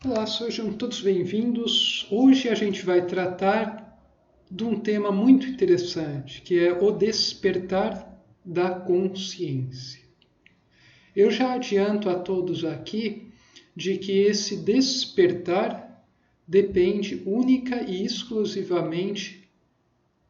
Olá, sejam todos bem-vindos. Hoje a gente vai tratar de um tema muito interessante, que é o despertar da consciência. Eu já adianto a todos aqui de que esse despertar depende única e exclusivamente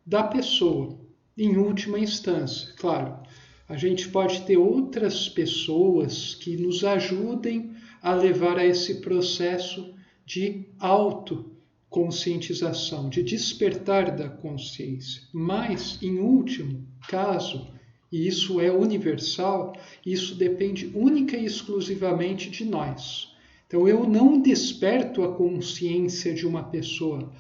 da pessoa, em última instância. Claro, a gente pode ter outras pessoas que nos ajudem a levar a esse processo de autoconscientização, de despertar da consciência. Mas, em último caso, e isso é universal, isso depende única e exclusivamente de nós. Então, eu não desperto a consciência de uma pessoa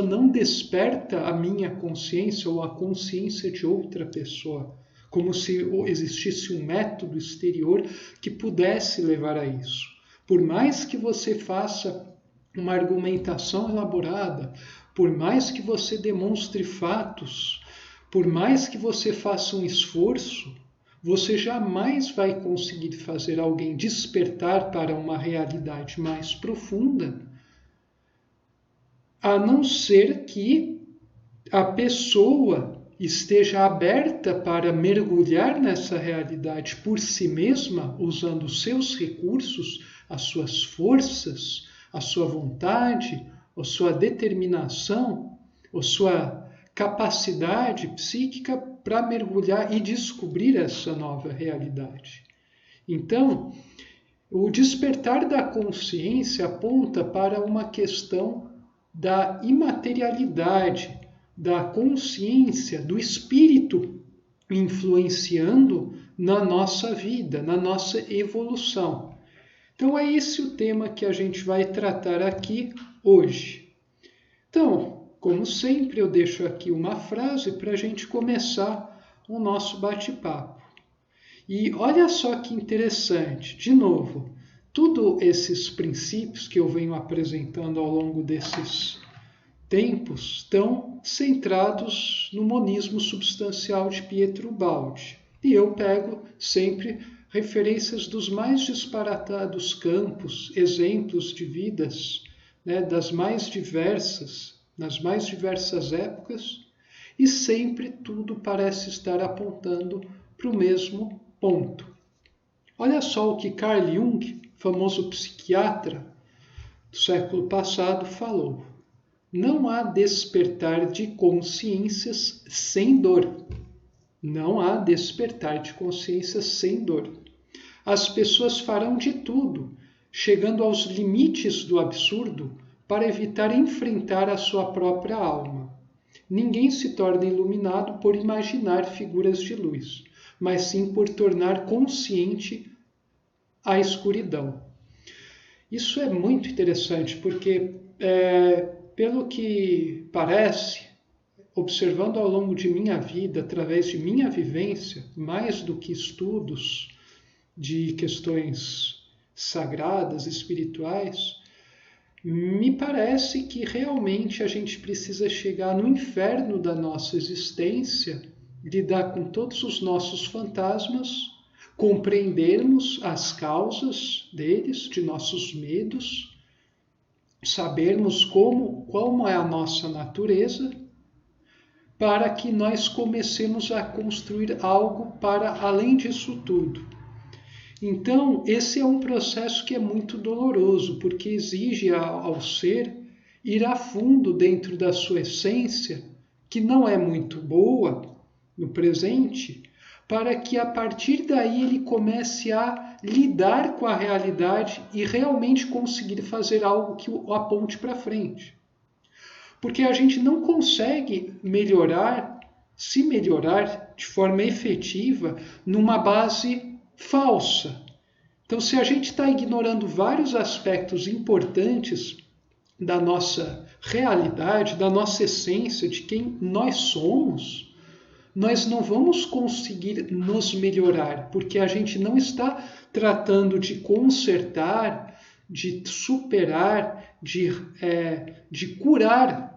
não desperta a minha consciência ou a consciência de outra pessoa, como se existisse um método exterior que pudesse levar a isso. Por mais que você faça uma argumentação elaborada, por mais que você demonstre fatos, por mais que você faça um esforço, você jamais vai conseguir fazer alguém despertar para uma realidade mais profunda, a não ser que a pessoa esteja aberta para mergulhar nessa realidade por si mesma, usando os seus recursos, as suas forças, a sua vontade, a sua determinação, a sua capacidade psíquica para mergulhar e descobrir essa nova realidade. Então, o despertar da consciência aponta para uma questão da imaterialidade, da consciência, do espírito influenciando na nossa vida, na nossa evolução. Então é esse o tema que a gente vai tratar aqui hoje. Então, como sempre, eu deixo aqui uma frase para a gente começar o nosso bate-papo. E olha só que interessante, de novo, todos esses princípios que eu venho apresentando ao longo desses tempos estão centrados no monismo substancial de Pietro Baldi. E eu pego sempre referências dos mais disparatados campos, exemplos de vidas, das mais diversas, nas mais diversas épocas, e sempre tudo parece estar apontando para o mesmo ponto. Olha só o que Carl Jung, famoso psiquiatra do século passado, falou. Não há despertar de consciências sem dor. Não há despertar de consciências sem dor. As pessoas farão de tudo, chegando aos limites do absurdo, para evitar enfrentar a sua própria alma. Ninguém se torna iluminado por imaginar figuras de luz, mas sim por tornar consciente a escuridão. Isso é muito interessante, porque pelo que parece, observando ao longo de minha vida, através de minha vivência, mais do que estudos de questões sagradas, espirituais, me parece que realmente a gente precisa chegar no inferno da nossa existência, lidar com todos os nossos fantasmas, compreendermos as causas deles, de nossos medos, sabermos como é a nossa natureza, para que nós comecemos a construir algo para além disso tudo. Então, esse é um processo que é muito doloroso, porque exige ao ser ir a fundo dentro da sua essência, que não é muito boa no presente, para que a partir daí ele comece a lidar com a realidade e realmente conseguir fazer algo que o aponte para frente. Porque a gente não consegue se melhorar de forma efetiva numa base falsa. Então, se a gente está ignorando vários aspectos importantes da nossa realidade, da nossa essência, de quem nós somos, nós não vamos conseguir nos melhorar, porque a gente não está tratando de consertar, de superar, de curar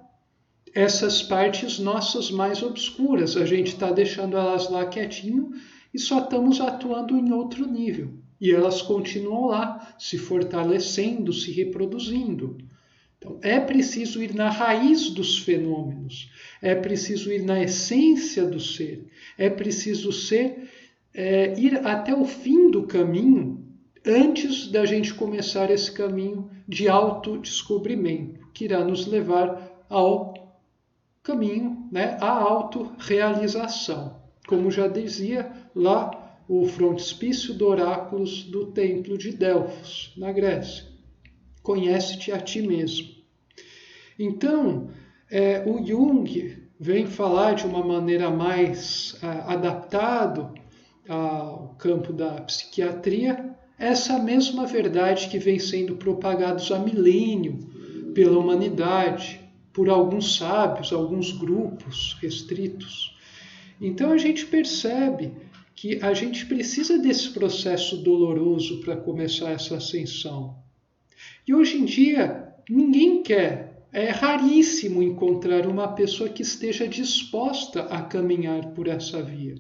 essas partes nossas mais obscuras. A gente está deixando elas lá quietinho e só estamos atuando em outro nível. e elas continuam lá, se fortalecendo, se reproduzindo. Então, é preciso ir na raiz dos fenômenos, é preciso ir na essência do ser, é preciso ir até o fim do caminho antes da gente começar esse caminho de autodescobrimento, que irá nos levar ao caminho, né, à autorrealização. Como já dizia lá o frontispício do Oráculos do Templo de Delfos, na Grécia. Conhece-te a ti mesmo. Então, o Jung vem falar de uma maneira mais adaptada ao campo da psiquiatria, essa mesma verdade que vem sendo propagada há milênio pela humanidade, por alguns sábios, alguns grupos restritos. Então a gente percebe que a gente precisa desse processo doloroso para começar essa ascensão. E hoje em dia, ninguém quer, é raríssimo encontrar uma pessoa que esteja disposta a caminhar por essa via.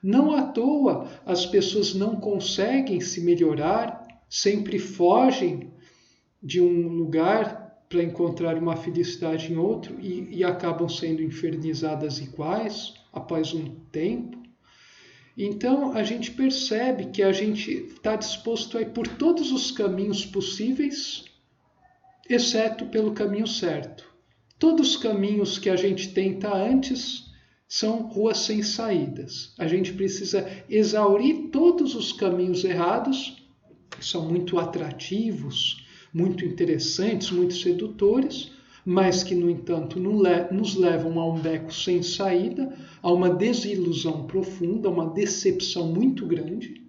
Não à toa as pessoas não conseguem se melhorar, sempre fogem de um lugar para encontrar uma felicidade em outro e acabam sendo infernizadas iguais após um tempo. Então a gente percebe que a gente está disposto a ir por todos os caminhos possíveis, exceto pelo caminho certo. Todos os caminhos que a gente tenta antes são ruas sem saídas. A gente precisa exaurir todos os caminhos errados, que são muito atrativos, muito interessantes, muito sedutores, mas que, no entanto, nos levam a um beco sem saída, a uma desilusão profunda, a uma decepção muito grande,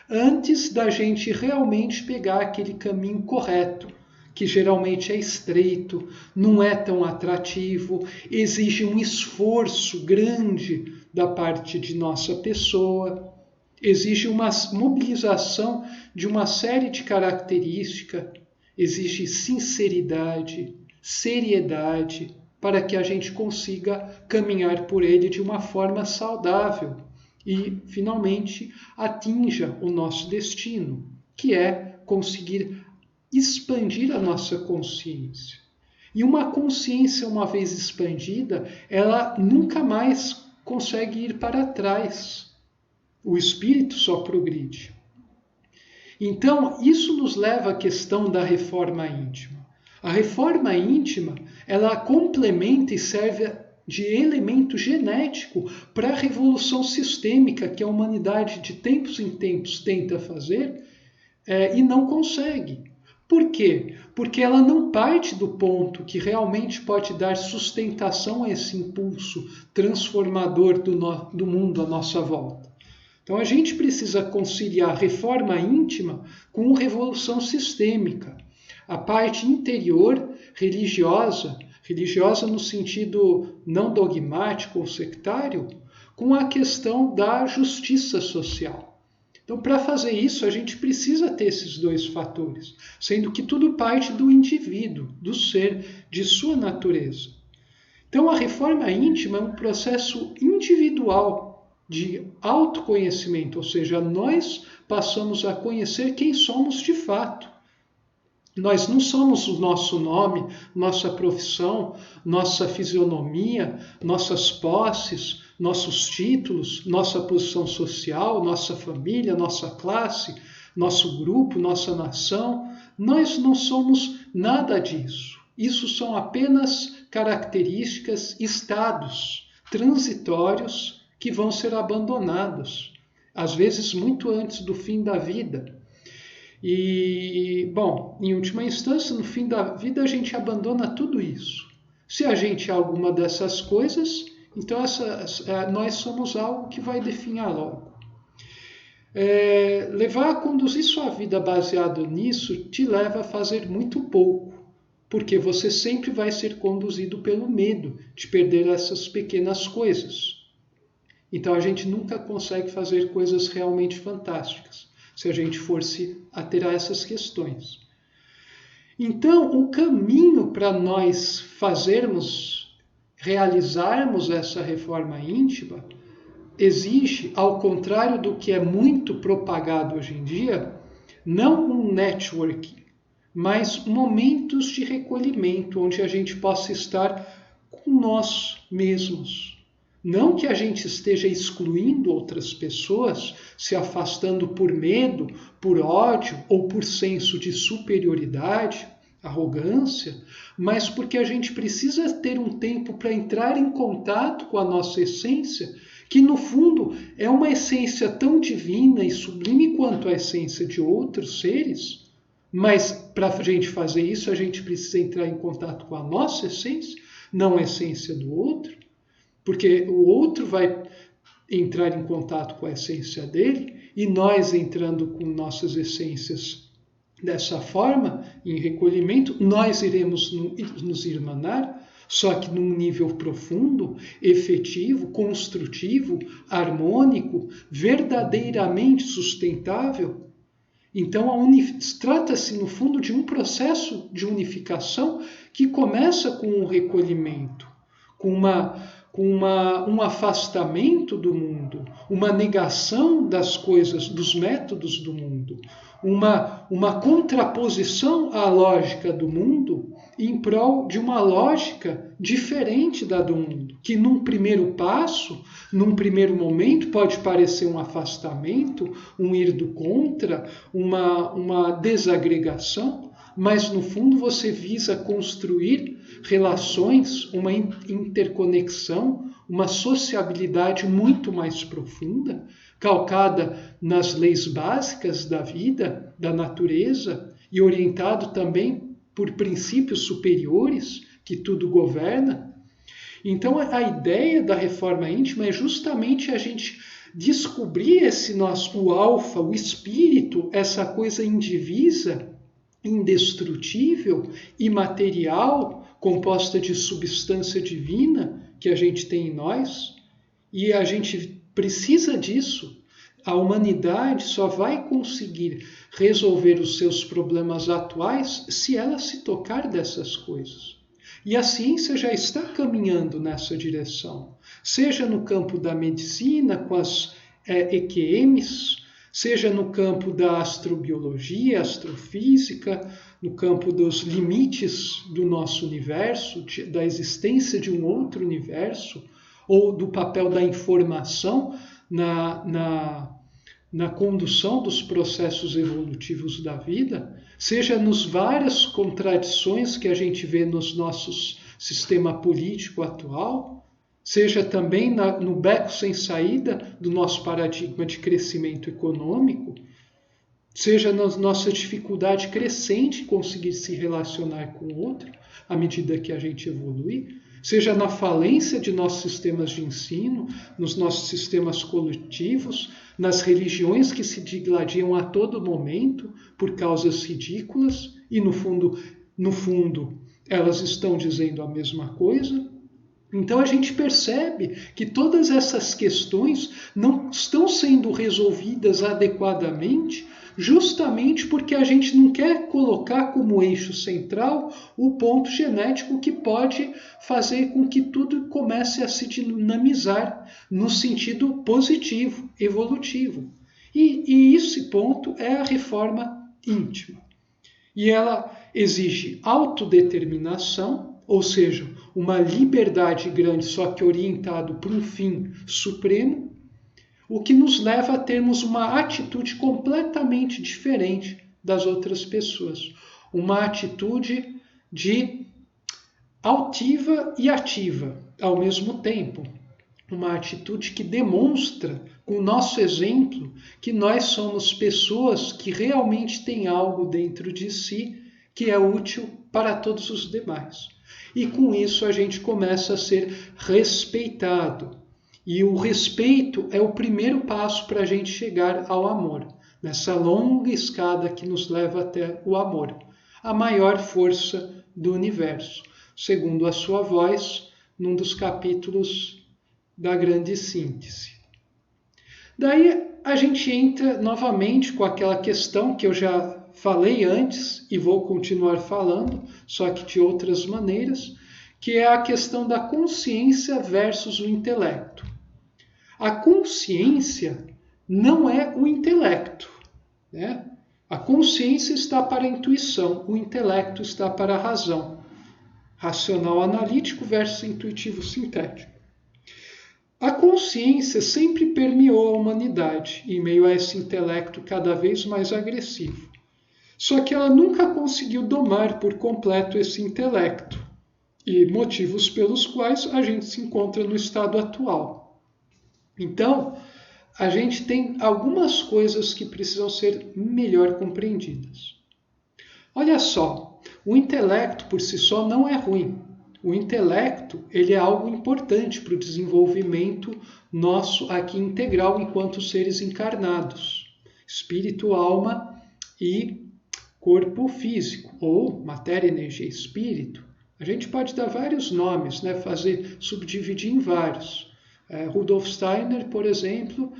antes da gente realmente pegar aquele caminho correto, que geralmente é estreito, não é tão atrativo, exige um esforço grande da parte de nossa pessoa, exige uma mobilização de uma série de características, exige sinceridade, seriedade, para que a gente consiga caminhar por ele de uma forma saudável e, finalmente, atinja o nosso destino, que é conseguir expandir a nossa consciência. E uma consciência, uma vez expandida, ela nunca mais consegue ir para trás. O espírito só progride. Então, isso nos leva à questão da reforma íntima. A reforma íntima, ela complementa e serve de elemento genético para a revolução sistêmica que a humanidade de tempos em tempos tenta fazer e não consegue. Por quê? Porque ela não parte do ponto que realmente pode dar sustentação a esse impulso transformador do mundo à nossa volta. Então a gente precisa conciliar reforma íntima com revolução sistêmica. A parte interior religiosa no sentido não dogmático ou sectário, com a questão da justiça social. Então, para fazer isso, a gente precisa ter esses dois fatores, sendo que tudo parte do indivíduo, do ser, de sua natureza. Então, a reforma íntima é um processo individual de autoconhecimento, ou seja, nós passamos a conhecer quem somos de fato. Nós não somos o nosso nome, nossa profissão, nossa fisionomia, nossas posses, nossos títulos, nossa posição social, nossa família, nossa classe, nosso grupo, nossa nação. Nós não somos nada disso. Isso são apenas características, estados transitórios que vão ser abandonados, às vezes muito antes do fim da vida. E, bom, em última instância, no fim da vida, a gente abandona tudo isso. Se a gente é alguma dessas coisas, então nós somos algo que vai definhar logo. Levar a conduzir sua vida baseado nisso te leva a fazer muito pouco, porque você sempre vai ser conduzido pelo medo de perder essas pequenas coisas. Então a gente nunca consegue fazer coisas realmente fantásticas, se a gente for se ater a essas questões. Então, o caminho para nós realizarmos essa reforma íntima, exige, ao contrário do que é muito propagado hoje em dia, não um networking, mas momentos de recolhimento, onde a gente possa estar com nós mesmos. Não que a gente esteja excluindo outras pessoas, se afastando por medo, por ódio ou por senso de superioridade, arrogância, mas porque a gente precisa ter um tempo para entrar em contato com a nossa essência, que no fundo é uma essência tão divina e sublime quanto a essência de outros seres, mas para a gente fazer isso a gente precisa entrar em contato com a nossa essência, não a essência do outro, porque o outro vai entrar em contato com a essência dele e nós entrando com nossas essências dessa forma, em recolhimento, nós iremos nos irmanar, só que num nível profundo, efetivo, construtivo, harmônico, verdadeiramente sustentável. Então, trata-se, no fundo, de um processo de unificação que começa com um recolhimento, com um afastamento do mundo, uma negação das coisas, dos métodos do mundo, uma contraposição à lógica do mundo em prol de uma lógica diferente da do mundo, que num primeiro passo, num primeiro momento, pode parecer um afastamento, um ir do contra, uma desagregação, mas no fundo você visa construir relações, uma interconexão, uma sociabilidade muito mais profunda, calcada nas leis básicas da vida, da natureza, e orientado também por princípios superiores que tudo governa. Então a ideia da reforma íntima é justamente a gente descobrir esse o alfa, o espírito, essa coisa indivisa, indestrutível, imaterial, composta de substância divina que a gente tem em nós, e a gente precisa disso. A humanidade só vai conseguir resolver os seus problemas atuais se ela se tocar dessas coisas. E a ciência já está caminhando nessa direção, seja no campo da medicina, com as EQMs, seja no campo da astrobiologia, astrofísica, no campo dos limites do nosso universo, da existência de um outro universo, ou do papel da informação na condução dos processos evolutivos da vida, seja nas várias contradições que a gente vê nos nossos sistema político atual, seja também no beco sem saída do nosso paradigma de crescimento econômico, seja na nossa dificuldade crescente em conseguir se relacionar com o outro à medida que a gente evolui, seja na falência de nossos sistemas de ensino, nos nossos sistemas coletivos, nas religiões que se digladiam a todo momento por causas ridículas e, no fundo, elas estão dizendo a mesma coisa. Então a gente percebe que todas essas questões não estão sendo resolvidas adequadamente, justamente porque a gente não quer colocar como eixo central o ponto genético que pode fazer com que tudo comece a se dinamizar no sentido positivo, evolutivo. E esse ponto é a reforma íntima. E ela exige autodeterminação, ou seja, uma liberdade grande, só que orientado para um fim supremo, o que nos leva a termos uma atitude completamente diferente das outras pessoas. Uma atitude de altiva e ativa ao mesmo tempo. Uma atitude que demonstra, com o nosso exemplo, que nós somos pessoas que realmente têm algo dentro de si que é útil para todos os demais. E com isso a gente começa a ser respeitado. E o respeito é o primeiro passo para a gente chegar ao amor, nessa longa escada que nos leva até o amor, a maior força do universo, segundo a sua voz, num dos capítulos da Grande Síntese. Daí a gente entra novamente com aquela questão que eu já falei antes e vou continuar falando, só que de outras maneiras, que é a questão da consciência versus o intelecto. A consciência não é o intelecto, né? A consciência está para a intuição, o intelecto está para a razão. Racional analítico versus intuitivo sintético. A consciência sempre permeou a humanidade em meio a esse intelecto cada vez mais agressivo. Só que ela nunca conseguiu domar por completo esse intelecto, e motivos pelos quais a gente se encontra no estado atual. Então, a gente tem algumas coisas que precisam ser melhor compreendidas. Olha só, o intelecto por si só não é ruim. O intelecto, ele é algo importante para o desenvolvimento nosso aqui integral enquanto seres encarnados. Espírito, alma e corpo físico, ou matéria, energia, espírito. A gente pode dar vários nomes, né? Subdividir em vários. Rudolf Steiner, por exemplo,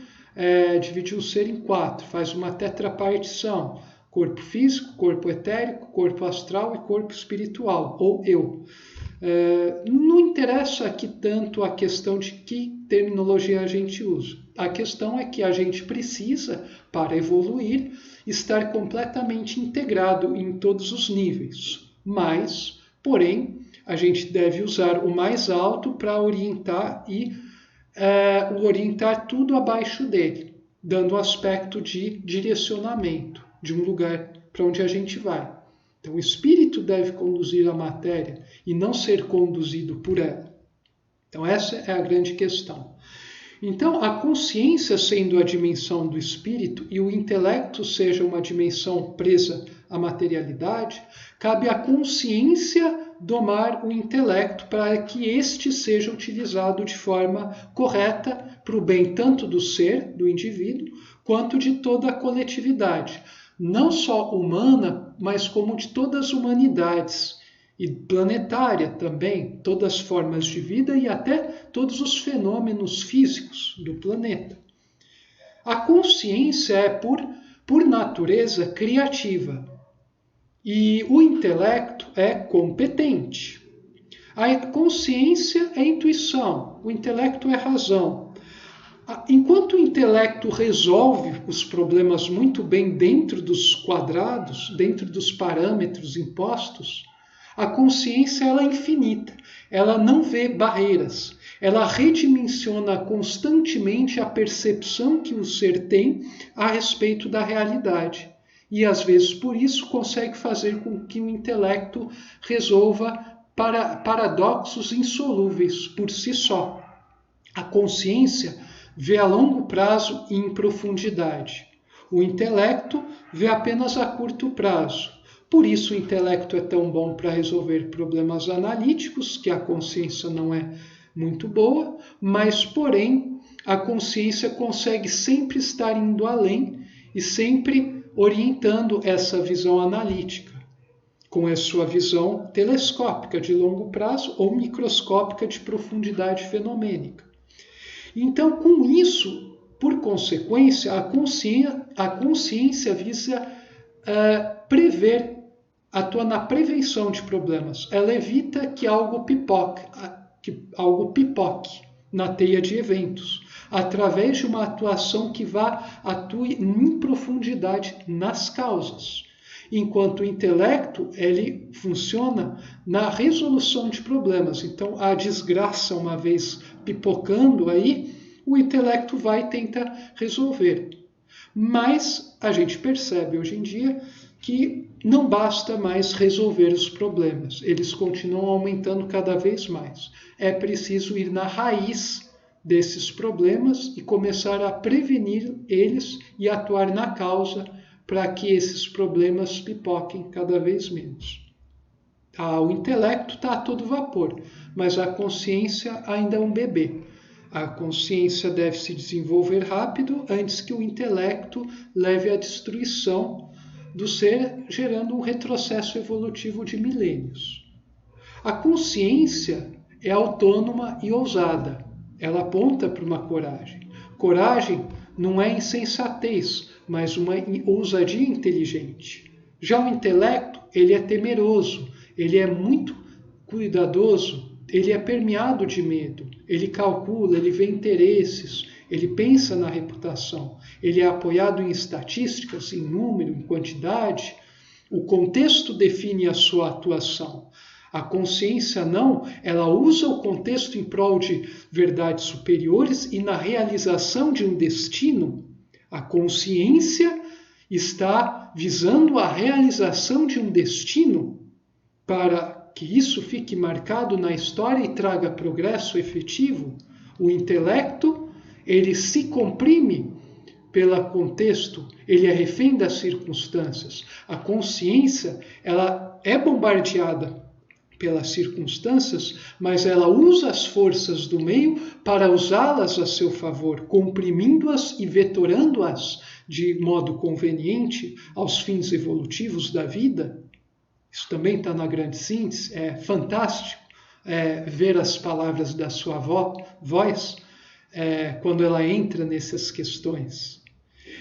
dividiu o ser em 4, faz uma tetrapartição: corpo físico, corpo etérico, corpo astral e corpo espiritual, ou eu. Não interessa aqui tanto a questão de que terminologia a gente usa. A questão é que a gente precisa, para evoluir, estar completamente integrado em todos os níveis. Mas, porém, a gente deve usar o mais alto para orientar e orientar tudo abaixo dele, dando aspecto de direcionamento de um lugar para onde a gente vai. Então, o espírito deve conduzir a matéria e não ser conduzido por ela. Então, essa é a grande questão. Então, a consciência sendo a dimensão do espírito e o intelecto seja uma dimensão presa à materialidade, cabe à consciência domar o intelecto para que este seja utilizado de forma correta para o bem tanto do ser, do indivíduo, quanto de toda a coletividade. Não só humana, mas como de todas as humanidades, e planetária também, todas as formas de vida e até todos os fenômenos físicos do planeta. A consciência é, por natureza, criativa, e o intelecto é competente. A consciência é intuição, o intelecto é razão. Enquanto o intelecto resolve os problemas muito bem dentro dos quadrados, dentro dos parâmetros impostos, a consciência ela é infinita, ela não vê barreiras, ela redimensiona constantemente a percepção que o ser tem a respeito da realidade. E às vezes por isso consegue fazer com que o intelecto resolva paradoxos insolúveis por si só. A consciência vê a longo prazo e em profundidade. O intelecto vê apenas a curto prazo. Por isso o intelecto é tão bom para resolver problemas analíticos, que a consciência não é muito boa, mas, porém, a consciência consegue sempre estar indo além e sempre orientando essa visão analítica, com a sua visão telescópica de longo prazo ou microscópica de profundidade fenomênica. Então, com isso, por consequência, a consciência visa prever, atua na prevenção de problemas. Ela evita que algo pipoque na teia de eventos, através de uma atuação que atue em profundidade nas causas. Enquanto o intelecto, ele funciona na resolução de problemas. Então, a desgraça, uma vez pipocando aí, o intelecto vai tentar resolver. Mas a gente percebe hoje em dia que não basta mais resolver os problemas. Eles continuam aumentando cada vez mais. É preciso ir na raiz desses problemas e começar a prevenir eles e atuar na causa para que esses problemas pipoquem cada vez menos. O intelecto está a todo vapor, mas a consciência ainda é um bebê. A consciência deve se desenvolver rápido antes que o intelecto leve à destruição do ser, gerando um retrocesso evolutivo de milênios. A consciência é autônoma e ousada. Ela aponta para uma coragem. Coragem não é insensatez, mas uma ousadia inteligente. Já o intelecto, ele é temeroso, ele é muito cuidadoso, ele é permeado de medo, ele calcula, ele vê interesses, ele pensa na reputação, ele é apoiado em estatísticas, em número, em quantidade. O contexto define a sua atuação. A consciência não, ela usa o contexto em prol de verdades superiores e na realização de um destino. A consciência está visando a realização de um destino para que isso fique marcado na história e traga progresso efetivo. O intelecto, ele se comprime pelo contexto, ele é refém das circunstâncias. A consciência, ela é bombardeada pelas circunstâncias, mas ela usa as forças do meio para usá-las a seu favor, comprimindo-as e vetorando-as de modo conveniente aos fins evolutivos da vida. Isso também está na grande síntese. É fantástico ver as palavras da sua voz quando ela entra nessas questões.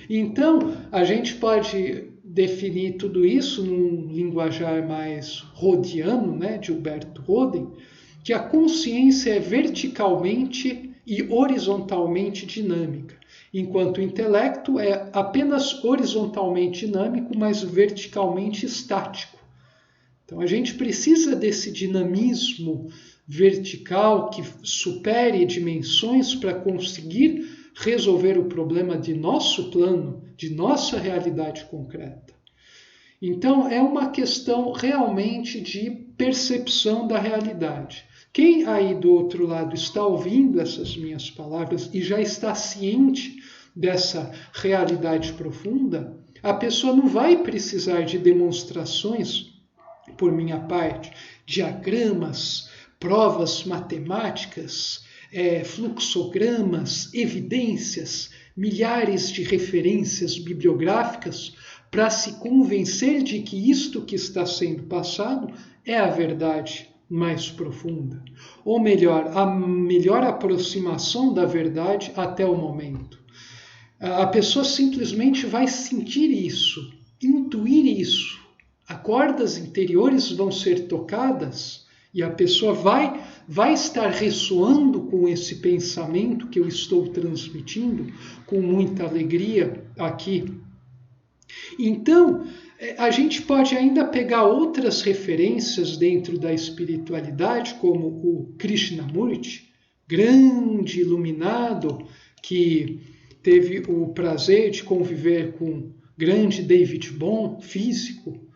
Então, a gente pode definir tudo isso num linguajar mais rodiano, né, de Huberto Roden, que a consciência é verticalmente e horizontalmente dinâmica, enquanto o intelecto é apenas horizontalmente dinâmico, mas verticalmente estático. Então a gente precisa desse dinamismo vertical que supere dimensões para conseguir resolver o problema de nosso plano, de nossa realidade concreta. Então é uma questão realmente de percepção da realidade. Quem aí do outro lado está ouvindo essas minhas palavras e já está ciente dessa realidade profunda, a pessoa não vai precisar de demonstrações por minha parte, diagramas, provas matemáticas, fluxogramas, evidências, milhares de referências bibliográficas para se convencer de que isto que está sendo passado é a verdade mais profunda. Ou melhor, a melhor aproximação da verdade até o momento. A pessoa simplesmente vai sentir isso, intuir isso. As cordas interiores vão ser tocadas e a pessoa vai estar ressoando com esse pensamento que eu estou transmitindo com muita alegria aqui. Então, a gente pode ainda pegar outras referências dentro da espiritualidade, como o Krishnamurti, grande iluminado, que teve o prazer de conviver com o grande David Bohm, físico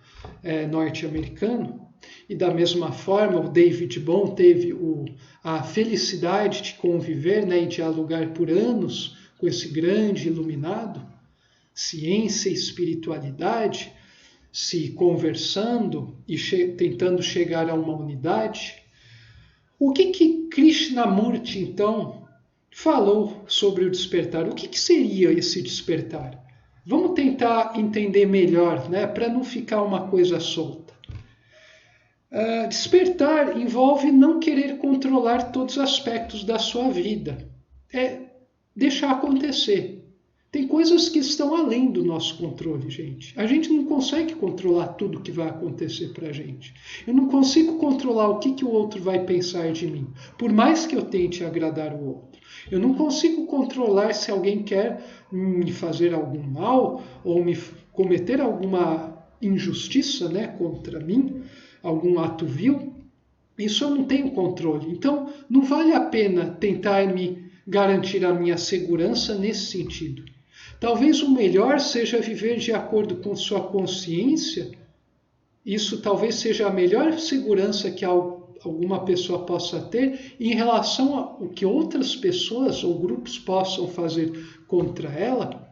norte-americano. E da mesma forma, o David Bohm teve a felicidade de conviver e dialogar por anos com esse grande iluminado. Ciência e espiritualidade se conversando e tentando chegar a uma unidade. O que Krishnamurti, então, falou sobre o despertar? O que seria esse despertar? Vamos tentar entender melhor, para não ficar uma coisa solta. Despertar envolve não querer controlar todos os aspectos da sua vida. É deixar acontecer. Tem coisas que estão além do nosso controle, gente. A gente não consegue controlar tudo que vai acontecer para a gente. Eu não consigo controlar o que o outro vai pensar de mim, por mais que eu tente agradar o outro. Eu não consigo controlar se alguém quer me fazer algum mal ou me cometer alguma injustiça, contra mim, algum ato vil. Isso eu não tenho controle. Então, não vale a pena tentar me garantir a minha segurança nesse sentido. Talvez o melhor seja viver de acordo com sua consciência. Isso talvez seja a melhor segurança que alguma pessoa possa ter em relação ao que outras pessoas ou grupos possam fazer contra ela.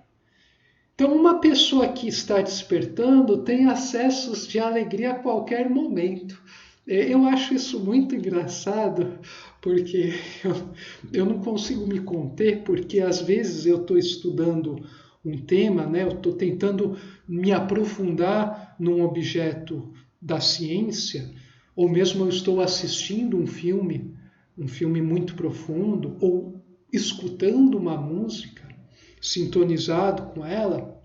Então, uma pessoa que está despertando tem acessos de alegria a qualquer momento. Eu acho isso muito engraçado, porque eu não consigo me conter, porque às vezes eu estou estudando um tema, eu estou tentando me aprofundar num objeto da ciência, ou mesmo eu estou assistindo um filme muito profundo, ou escutando uma música, sintonizado com ela,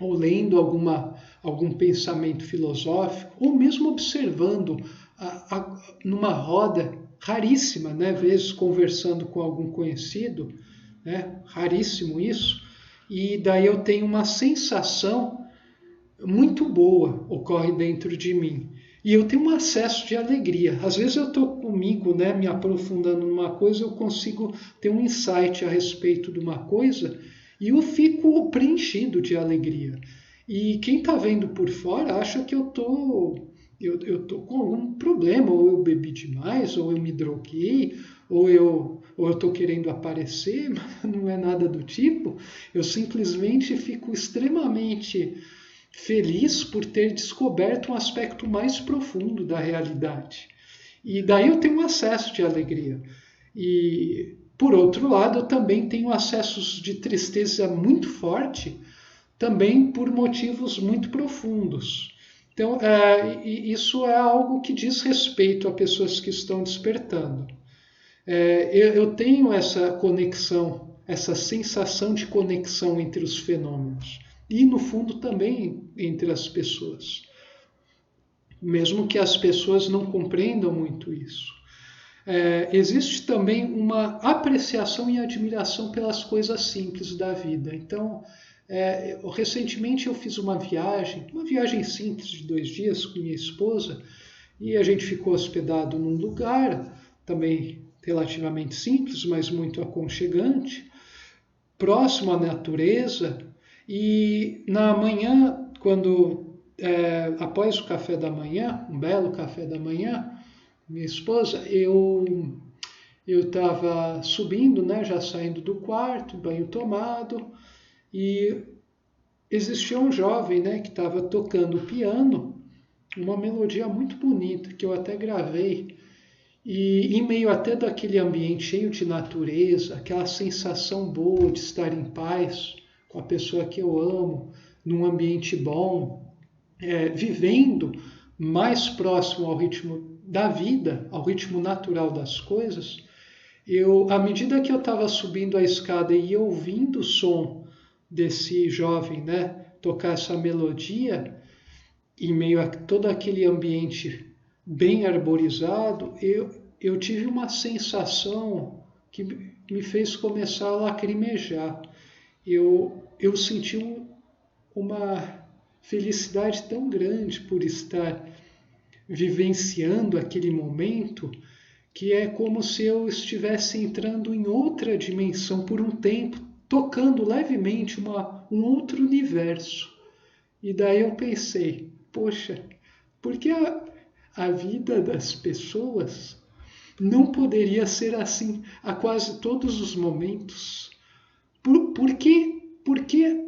ou lendo algum pensamento filosófico, ou mesmo observando numa roda raríssima, vezes conversando com algum conhecido, né? Raríssimo isso. E daí eu tenho uma sensação muito boa ocorre dentro de mim. E eu tenho um acesso de alegria. Às vezes eu estou comigo, né, me aprofundando numa coisa, eu consigo ter um insight a respeito de uma coisa e eu fico preenchido de alegria. E quem está vendo por fora acha que eu tô com algum problema, ou eu bebi demais, ou eu me droguei, ou eu estou querendo aparecer, mas não é nada do tipo. Eu simplesmente fico extremamente feliz por ter descoberto um aspecto mais profundo da realidade. E daí eu tenho um acesso de alegria. E, por outro lado, eu também tenho acessos de tristeza muito forte, também por motivos muito profundos. Então, isso é algo que diz respeito a pessoas que estão despertando. Eu tenho essa conexão, essa sensação de conexão entre os fenômenos. E, no fundo, também entre as pessoas. Mesmo que as pessoas não compreendam muito isso. Existe também uma apreciação e admiração pelas coisas simples da vida. Então, recentemente eu fiz uma viagem simples de 2 dias com minha esposa, e a gente ficou hospedado num lugar, também relativamente simples, mas muito aconchegante, próximo à natureza. E na manhã, após o café da manhã, um belo café da manhã, minha esposa, eu estava subindo, né, já saindo do quarto, banho tomado, e existia um jovem, né, que estava tocando piano, uma melodia muito bonita, que eu até gravei. E em meio até daquele ambiente cheio de natureza, aquela sensação boa de estar em paz com a pessoa que eu amo, num ambiente bom, vivendo mais próximo ao ritmo da vida, ao ritmo natural das coisas, à medida que eu estava subindo a escada e ouvindo o som desse jovem, né, tocar essa melodia, em meio a todo aquele ambiente bem arborizado, eu tive uma sensação que me fez começar a lacrimejar. Eu senti uma felicidade tão grande por estar vivenciando aquele momento, que é como se eu estivesse entrando em outra dimensão por um tempo, tocando levemente um outro universo. E daí eu pensei, poxa, por que a vida das pessoas não poderia ser assim a quase todos os momentos? Por que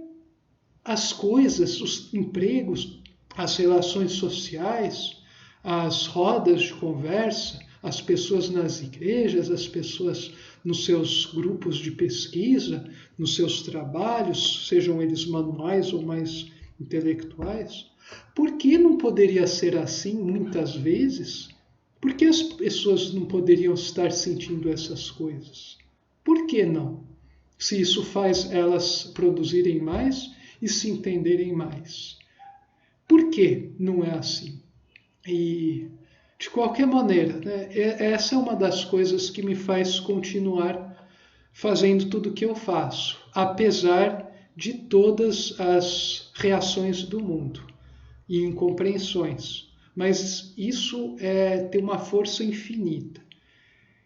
as coisas, os empregos, as relações sociais, as rodas de conversa, as pessoas nas igrejas, as pessoas nos seus grupos de pesquisa, nos seus trabalhos, sejam eles manuais ou mais intelectuais, por que não poderia ser assim muitas vezes? Por que as pessoas não poderiam estar sentindo essas coisas? Por que não? Se isso faz elas produzirem mais e se entenderem mais. Por que não é assim? E, de qualquer maneira, né, essa é uma das coisas que me faz continuar fazendo tudo o que eu faço, apesar de todas as reações do mundo e incompreensões. Mas isso tem uma força infinita.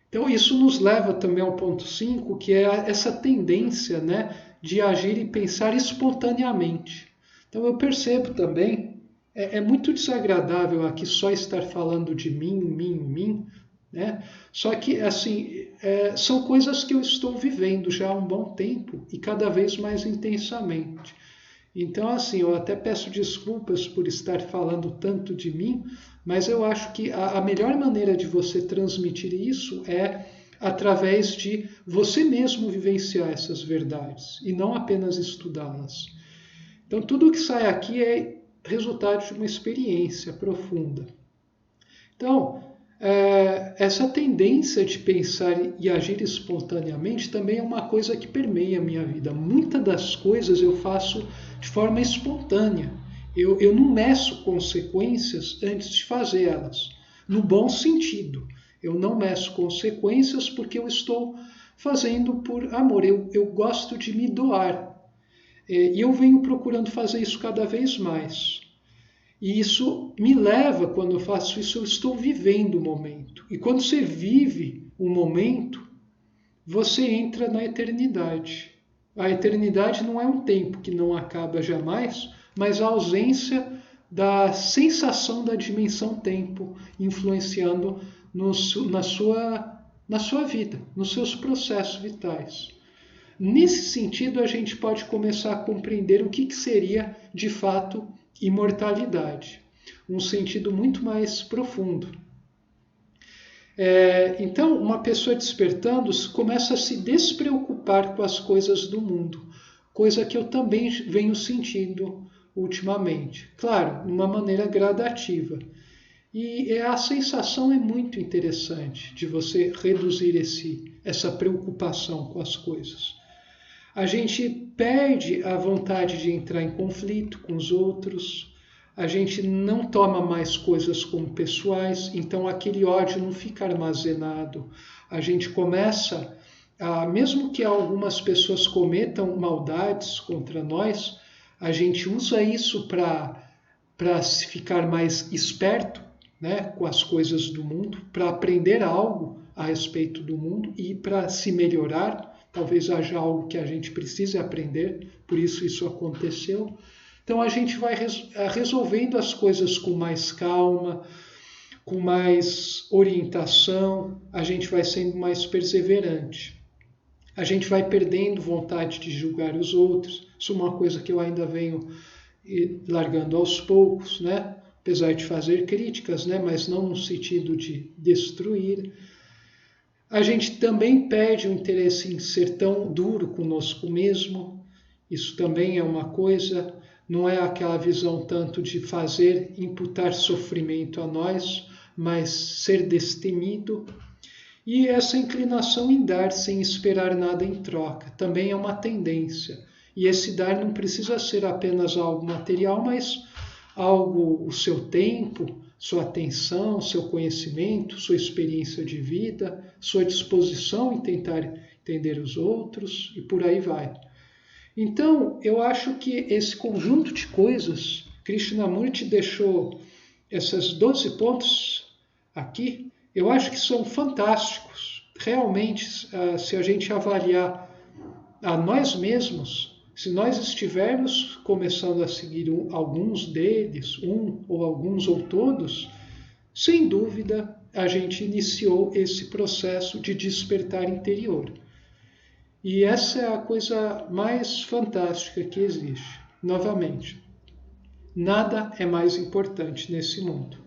Então isso nos leva também ao ponto 5, que é essa tendência, né, de agir e pensar espontaneamente. Então eu percebo também, é muito desagradável aqui só estar falando de mim, né? Só que assim, são coisas que eu estou vivendo já há um bom tempo e cada vez mais intensamente. Então, assim, eu até peço desculpas por estar falando tanto de mim, mas eu acho que a melhor maneira de você transmitir isso é através de você mesmo vivenciar essas verdades e não apenas estudá-las. Então, tudo que sai aqui é resultado de uma experiência profunda. Então, essa tendência de pensar e agir espontaneamente também é uma coisa que permeia a minha vida. Muitas das coisas eu faço de forma espontânea. Eu não meço consequências antes de fazê-las, no bom sentido. Eu não meço consequências porque eu estou fazendo por amor. Eu gosto de me doar. E eu venho procurando fazer isso cada vez mais. E isso me leva, quando eu faço isso, eu estou vivendo o momento. E quando você vive o momento, você entra na eternidade. A eternidade não é um tempo que não acaba jamais, mas a ausência da sensação da dimensão tempo influenciando na sua vida, nos seus processos vitais. Nesse sentido, a gente pode começar a compreender o que seria, de fato, imortalidade. Um sentido muito mais profundo. Então, uma pessoa despertando começa a se despreocupar com as coisas do mundo, coisa que eu também venho sentindo ultimamente. Claro, de uma maneira gradativa. E a sensação é muito interessante de você reduzir essa preocupação com as coisas. A gente perde a vontade de entrar em conflito com os outros, a gente não toma mais coisas como pessoais, então aquele ódio não fica armazenado. A gente começa, mesmo que algumas pessoas cometam maldades contra nós, a gente usa isso para ficar mais esperto, né, com as coisas do mundo, para aprender algo a respeito do mundo e para se melhorar. Talvez haja algo que a gente precise aprender, por isso aconteceu. Então a gente vai resolvendo as coisas com mais calma, com mais orientação, a gente vai sendo mais perseverante. A gente vai perdendo vontade de julgar os outros. Isso é uma coisa que eu ainda venho largando aos poucos, né? Apesar de fazer críticas, né? Mas não no sentido de destruir. A gente também perde o interesse em ser tão duro conosco mesmo. Isso também é uma coisa, não é aquela visão tanto de imputar sofrimento a nós, mas ser destemido. E essa inclinação em dar sem esperar nada em troca também é uma tendência. E esse dar não precisa ser apenas algo material, mas o seu tempo, sua atenção, seu conhecimento, sua experiência de vida, sua disposição em tentar entender os outros e por aí vai. Então, eu acho que esse conjunto de coisas, Krishnamurti deixou esses 12 pontos aqui, eu acho que são fantásticos. Realmente, se a gente avaliar a nós mesmos, se nós estivermos começando a seguir alguns deles, ou alguns ou todos, sem dúvida a gente iniciou esse processo de despertar interior. E essa é a coisa mais fantástica que existe. Novamente, nada é mais importante nesse mundo.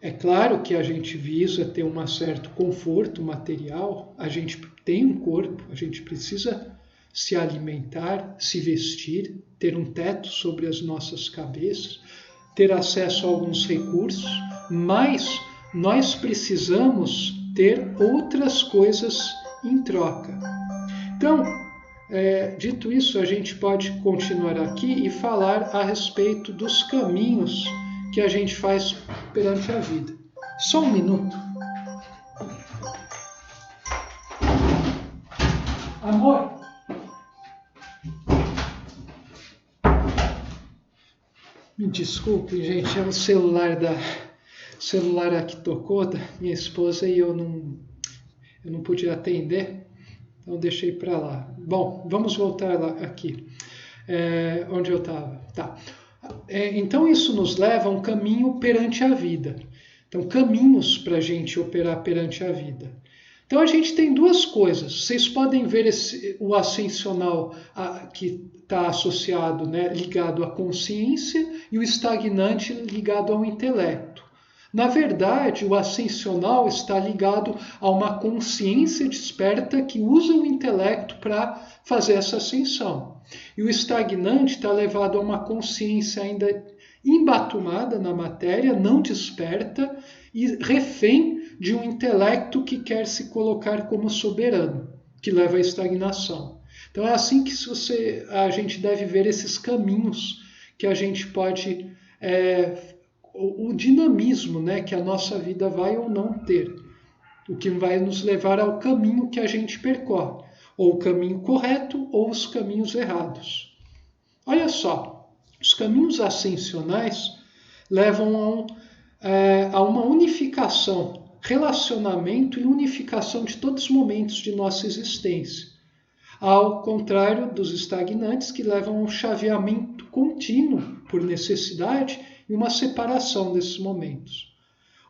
É claro que a gente visa ter um certo conforto material, a gente tem um corpo, a gente precisa se alimentar, se vestir, ter um teto sobre as nossas cabeças, ter acesso a alguns recursos, mas nós precisamos ter outras coisas em troca. Então, dito isso, a gente pode continuar aqui e falar a respeito dos caminhos que a gente faz perante a vida. Só um minuto. Amor. Me desculpe, gente, é o celular aqui tocou da minha esposa e eu não podia atender, então deixei para lá. Bom, vamos voltar lá aqui, onde eu estava. Tá. Então isso nos leva a um caminho perante a vida. Então, caminhos para a gente operar perante a vida. Então a gente tem duas coisas. Vocês podem ver o ascensional que está associado, né, ligado à consciência, e o estagnante ligado ao intelecto. Na verdade, o ascensional está ligado a uma consciência desperta que usa o intelecto para fazer essa ascensão. E o estagnante está levado a uma consciência ainda embatumada na matéria, não desperta e refém de um intelecto que quer se colocar como soberano, que leva à estagnação. Então é assim que a gente deve ver esses caminhos que a gente pode, o dinamismo, né, que a nossa vida vai ou não ter. o que vai nos levar ao caminho que a gente percorre, ou o caminho correto ou os caminhos errados. Olha só, os caminhos ascensionais levam a uma unificação, relacionamento e unificação de todos os momentos de nossa existência, ao contrário dos estagnantes que levam a um chaveamento contínuo por necessidade e uma separação desses momentos.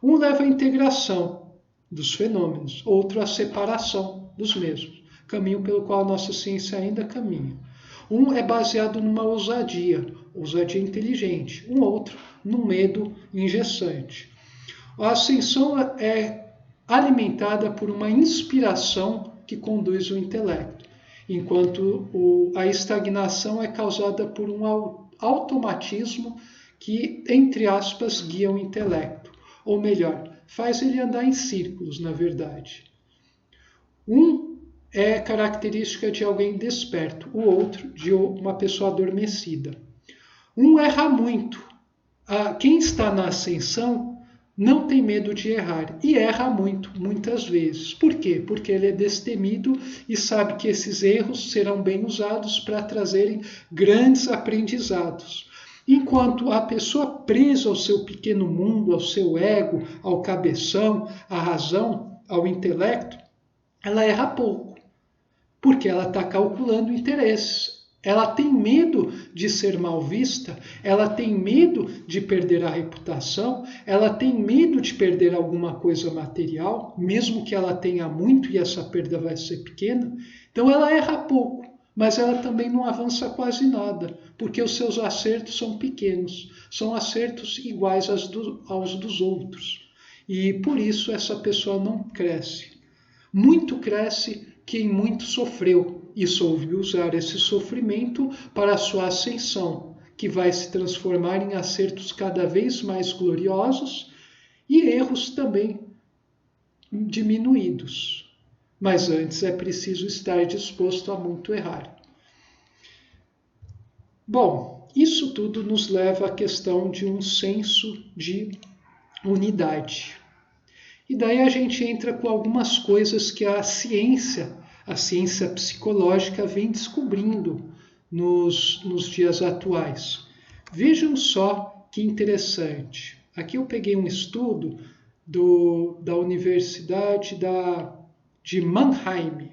Um leva à integração dos fenômenos, outro à separação dos mesmos, caminho pelo qual a nossa ciência ainda caminha. Um é baseado numa ousadia inteligente, um outro num medo engessante. A ascensão é alimentada por uma inspiração que conduz o intelecto, enquanto a estagnação é causada por um automatismo que, entre aspas, guia o intelecto, ou melhor, faz ele andar em círculos, na verdade. Um é característica de alguém desperto, o outro de uma pessoa adormecida. Um erra muito. Quem está na ascensão não tem medo de errar e erra muito, muitas vezes. Por quê? Porque ele é destemido e sabe que esses erros serão bem usados para trazerem grandes aprendizados. Enquanto a pessoa presa ao seu pequeno mundo, ao seu ego, ao cabeção, à razão, ao intelecto, ela erra pouco, porque ela está calculando interesses. Ela tem medo de ser mal vista, ela tem medo de perder a reputação, ela tem medo de perder alguma coisa material, mesmo que ela tenha muito e essa perda vai ser pequena. Então ela erra pouco, mas ela também não avança quase nada, porque os seus acertos são pequenos, são acertos iguais aos dos outros. E por isso essa pessoa não cresce. Muito cresce quem muito sofreu e soube usar esse sofrimento para a sua ascensão, que vai se transformar em acertos cada vez mais gloriosos e erros também diminuídos. Mas antes é preciso estar disposto a muito errar. Bom, isso tudo nos leva à questão de um senso de unidade. E daí a gente entra com algumas coisas que a ciência psicológica vem descobrindo nos dias atuais. Vejam só que interessante. Aqui eu peguei um estudo da Universidade de Mannheim.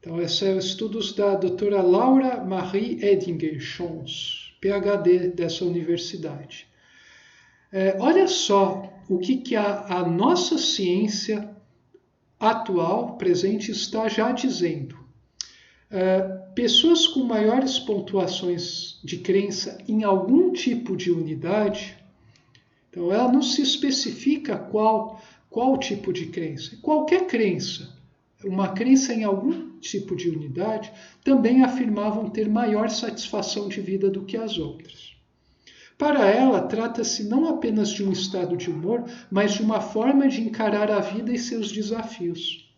Então, esses são estudos da doutora Laura Marie Edinger-Schons, PhD dessa universidade. Olha só o que a nossa ciência atual, presente, está já dizendo. Pessoas com maiores pontuações de crença em algum tipo de unidade, então ela não se especifica qual tipo de crença. Qualquer crença, uma crença em algum tipo de unidade, também afirmavam ter maior satisfação de vida do que as outras. Para ela, trata-se não apenas de um estado de humor, mas de uma forma de encarar a vida e seus desafios.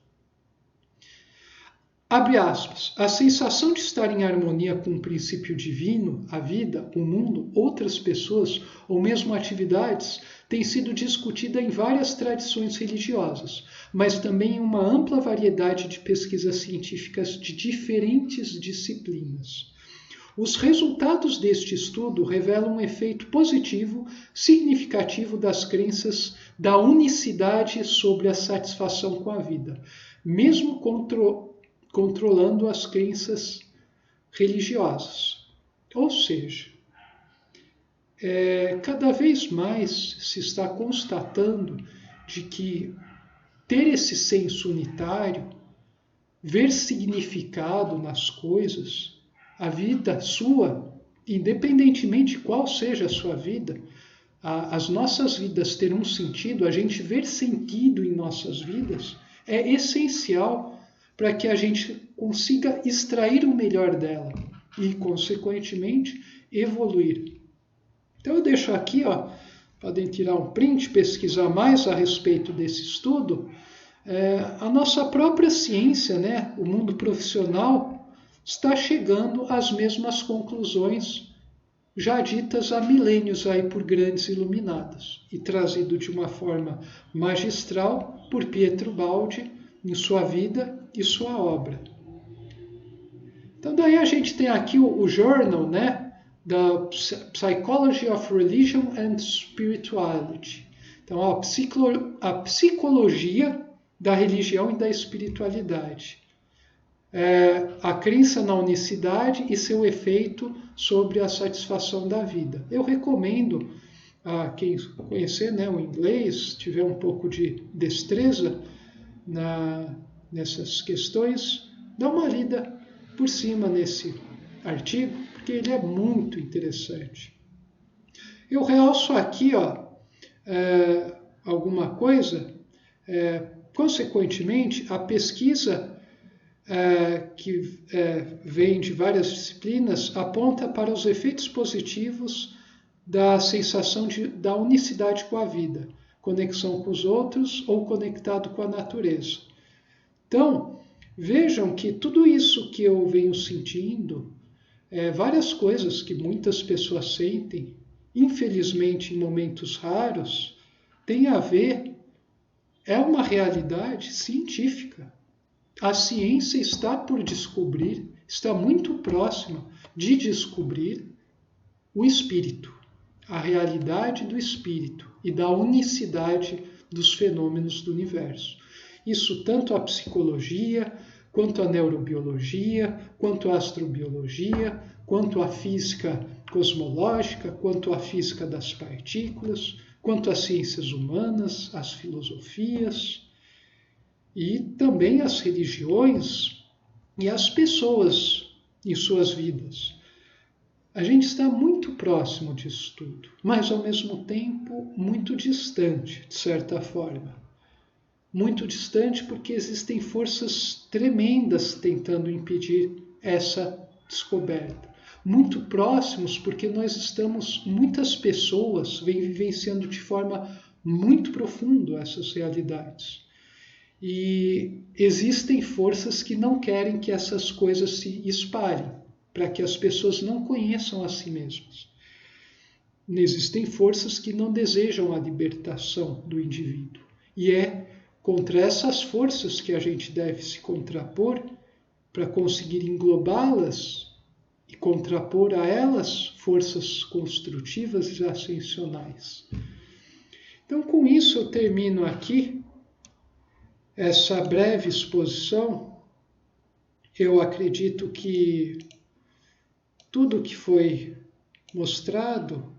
Abre aspas. A sensação de estar em harmonia com um princípio divino, a vida, o mundo, outras pessoas ou mesmo atividades tem sido discutida em várias tradições religiosas, mas também em uma ampla variedade de pesquisas científicas de diferentes disciplinas. Os resultados deste estudo revelam um efeito positivo significativo das crenças da unicidade sobre a satisfação com a vida, mesmo controlando as crenças religiosas. Ou seja, cada vez mais se está constatando de que ter esse senso unitário, ver significado nas coisas, a vida sua, independentemente de qual seja a sua vida, as nossas vidas terão um sentido, a gente ver sentido em nossas vidas é essencial para que a gente consiga extrair o melhor dela e, consequentemente, evoluir. Então eu deixo aqui, podem tirar um print, pesquisar mais a respeito desse estudo. A nossa própria ciência, o mundo profissional, está chegando às mesmas conclusões já ditas há milênios aí por grandes iluminados e trazido de uma forma magistral por Pietro Baldi em sua vida e sua obra. Então daí a gente tem aqui o journal, né, da Psychology of Religion and Spirituality. Então a psicologia da religião e da espiritualidade. A crença na unicidade e seu efeito sobre a satisfação da vida. Eu recomendo a quem conhecer, né, o inglês, tiver um pouco de destreza nessas questões, dá uma lida por cima nesse artigo, porque ele é muito interessante. Eu realço aqui alguma coisa, consequentemente, a pesquisa que vem de várias disciplinas, aponta para os efeitos positivos da sensação da unicidade com a vida, conexão com os outros ou conectado com a natureza. Então, vejam que tudo isso que eu venho sentindo, várias coisas que muitas pessoas sentem, infelizmente em momentos raros, tem a ver, é uma realidade científica. A ciência está por descobrir, está muito próxima de descobrir o espírito, a realidade do espírito e da unicidade dos fenômenos do universo. Isso tanto a psicologia, quanto a neurobiologia, quanto a astrobiologia, quanto a física cosmológica, quanto a física das partículas, quanto as ciências humanas, as filosofias, e também as religiões e as pessoas em suas vidas. A gente está muito próximo disso tudo, mas ao mesmo tempo muito distante, de certa forma. Muito distante porque existem forças tremendas tentando impedir essa descoberta. Muito próximos porque muitas pessoas vêm vivenciando de forma muito profunda essas realidades. E existem forças que não querem que essas coisas se espalhem, para que as pessoas não conheçam a si mesmas. Existem forças que não desejam a libertação do indivíduo. E é contra essas forças que a gente deve se contrapor para conseguir englobá-las e contrapor a elas forças construtivas e ascensionais. Então, com isso, eu termino aqui essa breve exposição. Eu acredito que tudo que foi mostrado,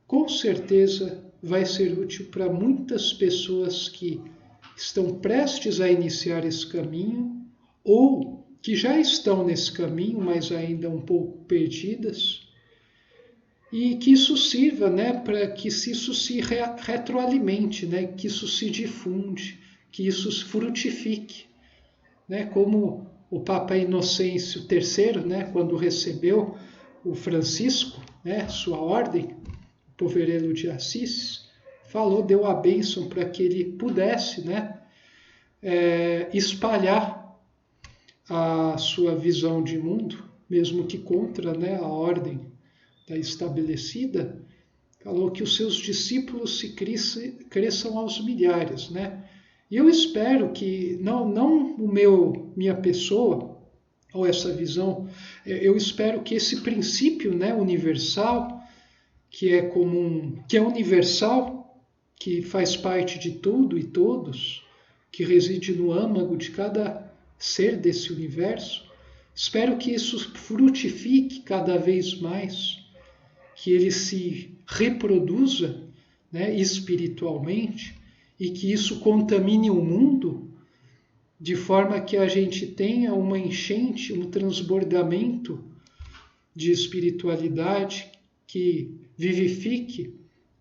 com certeza, vai ser útil para muitas pessoas que estão prestes a iniciar esse caminho ou que já estão nesse caminho, mas ainda um pouco perdidas, e que isso sirva, né, para que isso se retroalimente, né, que isso se difunde, que isso frutifique, né? Como o Papa Inocêncio III, né, quando recebeu o Francisco, né, sua ordem, o Poverello de Assis, deu a bênção para que ele pudesse, né, espalhar a sua visão de mundo, mesmo que contra, né, a ordem estabelecida. Falou que os seus discípulos se cresçam aos milhares, né? E eu espero que, não minha pessoa, ou essa visão, eu espero que esse princípio, né, universal, que é comum, que é universal, que faz parte de tudo e todos, que reside no âmago de cada ser desse universo, espero que isso frutifique cada vez mais, que ele se reproduza, né, espiritualmente, e que isso contamine o mundo de forma que a gente tenha uma enchente, um transbordamento de espiritualidade que vivifique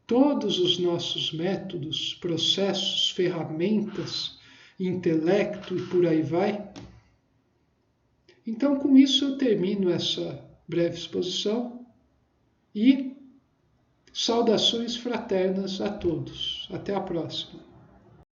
todos os nossos métodos, processos, ferramentas, intelecto e por aí vai. Então, com isso eu termino essa breve exposição e saudações fraternas a todos. Até a próxima.